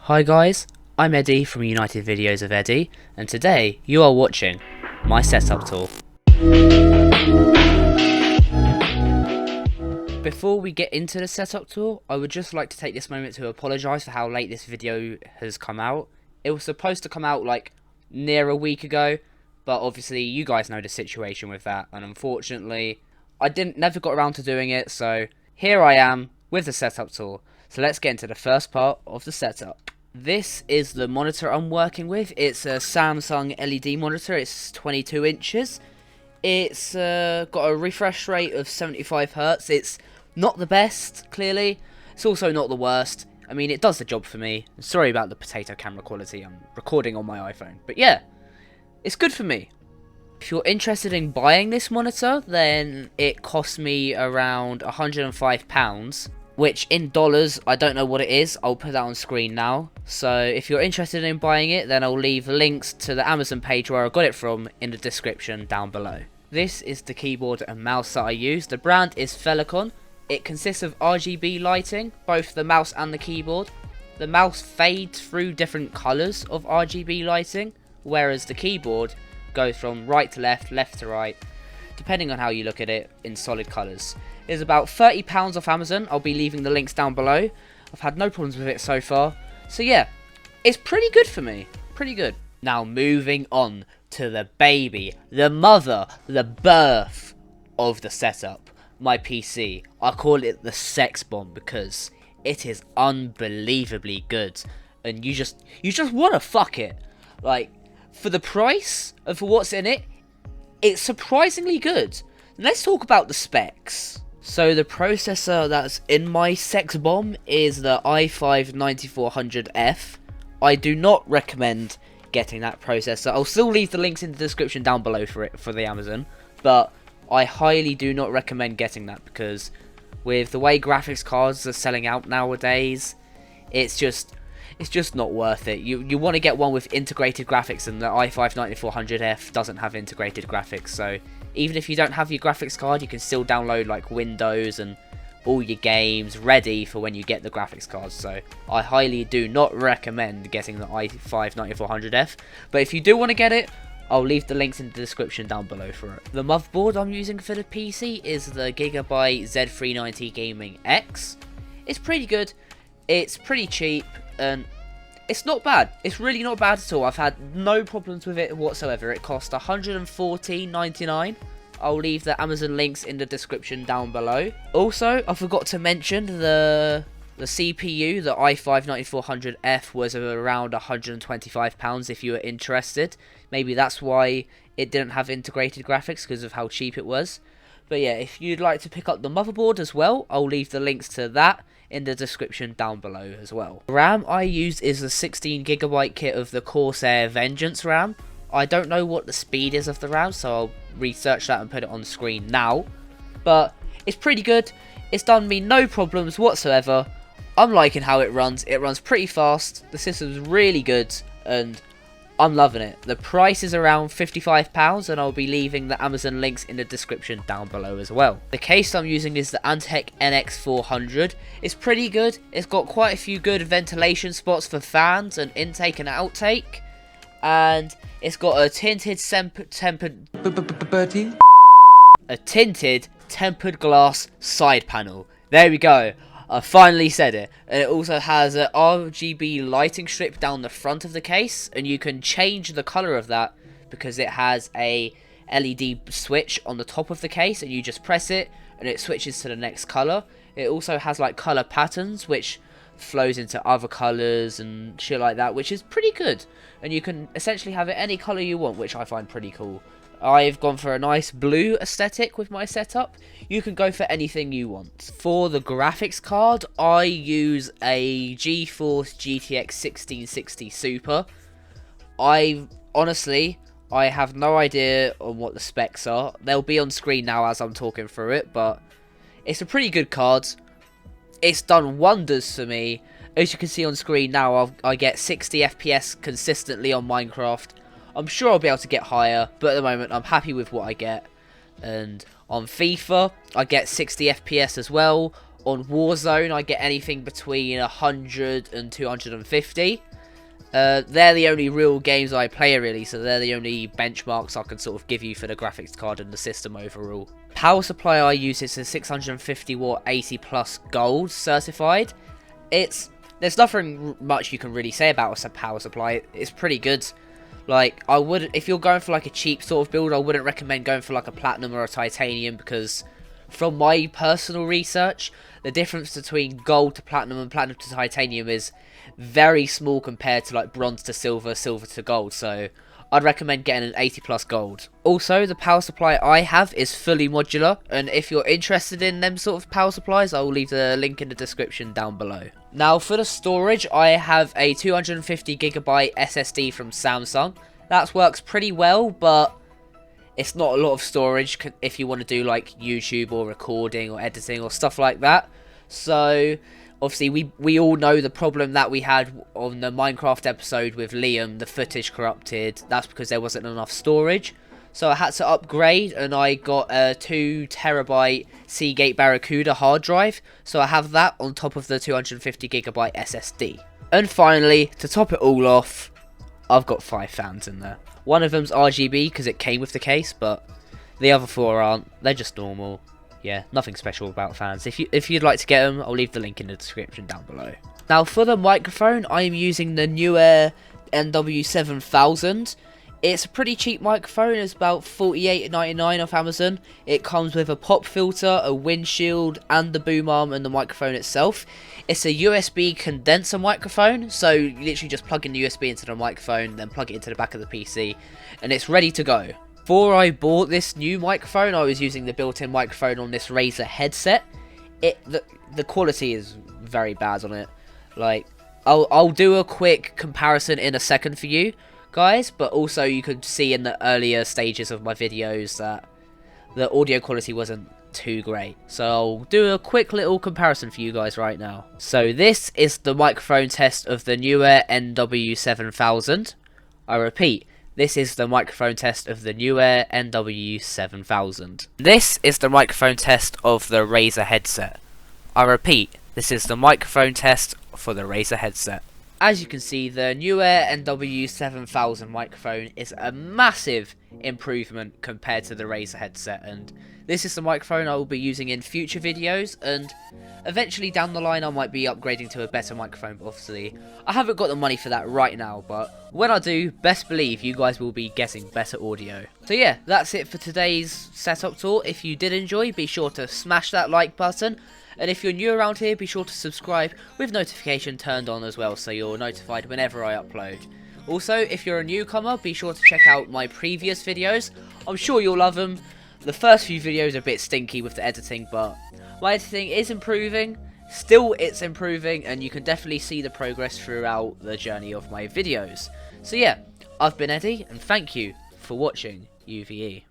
Hi guys, I'm Eddie from United Videos of Eddie, and today you are watching my setup tour. Before we get into the setup tour, I would just like to take this moment to apologise for how late this video has come out. It was supposed to come out like near a week ago, but obviously you guys know the situation with that, and unfortunately I never got around to doing it, so here I am with the setup tour. So let's get into the first part of the setup. This is the monitor I'm working with. It's a Samsung LED monitor. It's 22 inches. It's got a refresh rate of 75 Hz. It's not the best, clearly. It's also not the worst. I mean, it does the job for me. Sorry about the potato camera quality. I'm recording on my iPhone. But yeah, it's good for me. If you're interested in buying this monitor, then it cost me around £105. Which in dollars, I don't know what it is. I'll put that on screen now. So if you're interested in buying it, then I'll leave links to the Amazon page where I got it from in the description down below. This is the keyboard and mouse that I use. The brand is Felicon. It consists of RGB lighting, both the mouse and the keyboard. The mouse fades through different colours of RGB lighting, whereas the keyboard goes from right to left, left to right, depending on how you look at it, in solid colours. It's about £30 off Amazon. I'll be leaving the links down below. I've had no problems with it so far. So yeah, it's pretty good for me. Pretty good. Now moving on to the baby, the mother, the birth of the setup. My PC. I call it the sex bomb because it is unbelievably good. And you just want to fuck it. Like, for the price and for what's in it, it's surprisingly good. Let's talk about the specs. So the processor that's in my sex bomb is the i5-9400F. I do not recommend getting that processor. I'll still leave the links in the description down below for the Amazon, but I highly do not recommend getting that because with the way graphics cards are selling out nowadays, it's just not worth it. You want to get one with integrated graphics, and the i5-9400F doesn't have integrated graphics, so even if you don't have your graphics card, you can still download like Windows and all your games ready for when you get the graphics cards. So I highly do not recommend getting the i5-9400F, but if you do want to get it, I'll leave the links in the description down below for it. The motherboard I'm using for the PC is the Gigabyte Z390 Gaming X. It's pretty good, it's pretty cheap, and it's not bad. It's really not bad at all. I've had no problems with it whatsoever. It cost $114.99. I'll leave the Amazon links in the description down below. Also, I forgot to mention the CPU, the i5-9400F, was around £125 if you were interested. Maybe that's why it didn't have integrated graphics, because of how cheap it was. But yeah, if you'd like to pick up the motherboard as well, I'll leave the links to that in the description down below as well. The RAM I use is the 16GB kit of the Corsair Vengeance RAM. I don't know what the speed is of the RAM, so I'll research that and put it on screen now. But it's pretty good. It's done me no problems whatsoever. I'm liking how it runs. It runs pretty fast. The system's really good, and I'm loving it. The price is around £55, and I'll be leaving the Amazon links in the description down below as well. The case I'm using is the Antec NX400. It's pretty good. It's got quite a few good ventilation spots for fans and intake and outtake. And it's got a tinted tempered glass side panel. There we go. I finally said it. And it also has an RGB lighting strip down the front of the case, and you can change the colour of that because it has a LED switch on the top of the case, and you just press it and it switches to the next colour. It also has like colour patterns which flows into other colours and shit like that, which is pretty good, and you can essentially have it any colour you want, which I find pretty cool. I've gone for a nice blue aesthetic with my setup. You can go for anything you want. For the graphics card, I use a GeForce GTX 1660 Super. I have no idea on what the specs are. They'll be on screen now as I'm talking through it, but it's a pretty good card. It's done wonders for me. As you can see on screen now, I get 60 FPS consistently on Minecraft. I'm sure I'll be able to get higher, but at the moment I'm happy with what I get. And on FIFA, I get 60 FPS as well. On Warzone, I get anything between 100 and 250. They're the only real games I play really, so they're the only benchmarks I can sort of give you for the graphics card and the system overall. Power supply I use is a 650 watt 80 plus gold certified. There's nothing much you can really say about a power supply. It's pretty good. Like, if you're going for like a cheap sort of build, I wouldn't recommend going for like a platinum or a titanium, because from my personal research, the difference between gold to platinum and platinum to titanium is very small compared to like bronze to silver, silver to gold. So I'd recommend getting an 80 plus gold. Also, the power supply I have is fully modular, and if you're interested in them sort of power supplies, I will leave the link in the description down below. Now for the storage, I have a 250GB SSD from Samsung. That works pretty well, but it's not a lot of storage if you want to do like YouTube or recording or editing or stuff like that. So obviously we all know the problem that we had on the Minecraft episode with Liam, the footage corrupted. That's because there wasn't enough storage. So I had to upgrade, and I got a 2TB Seagate Barracuda hard drive. So I have that on top of the 250GB SSD. And finally, to top it all off, I've got 5 fans in there. One of them's RGB because it came with the case, but the other 4 aren't. They're just normal. Yeah, nothing special about fans. If you'd like to get them, I'll leave the link in the description down below. Now for the microphone, I am using the Newer NW7000. It's a pretty cheap microphone. It's about $48.99 off Amazon. It comes with a pop filter, a windshield, and the boom arm and the microphone itself. It's a USB condenser microphone, so you literally just plug in the USB into the microphone, then plug it into the back of the PC, and it's ready to go. Before I bought this new microphone, I was using the built-in microphone on this Razer headset. The quality is very bad on it. Like, I'll do a quick comparison in a second for you guys, but also you could see in the earlier stages of my videos that the audio quality wasn't too great. So I'll do a quick little comparison for you guys right now. So this is the microphone test of the Newer NW7000. I repeat, this is the microphone test of the Newer NW7000. This is the microphone test of the Razer headset. I repeat, this is the microphone test for the Razer headset. As you can see, the Newer NW7000 microphone is a massive improvement compared to the Razer headset, and this is the microphone I will be using in future videos, and eventually down the line I might be upgrading to a better microphone, but obviously I haven't got the money for that right now, but when I do, best believe you guys will be getting better audio. So yeah, that's it for today's setup tour. If you did enjoy, be sure to smash that like button. And if you're new around here, be sure to subscribe with notification turned on as well, so you're notified whenever I upload. Also, if you're a newcomer, be sure to check out my previous videos. I'm sure you'll love them. The first few videos are a bit stinky with the editing, but my editing is improving. Still, it's improving, and you can definitely see the progress throughout the journey of my videos. So yeah, I've been Eddie, and thank you for watching UVE.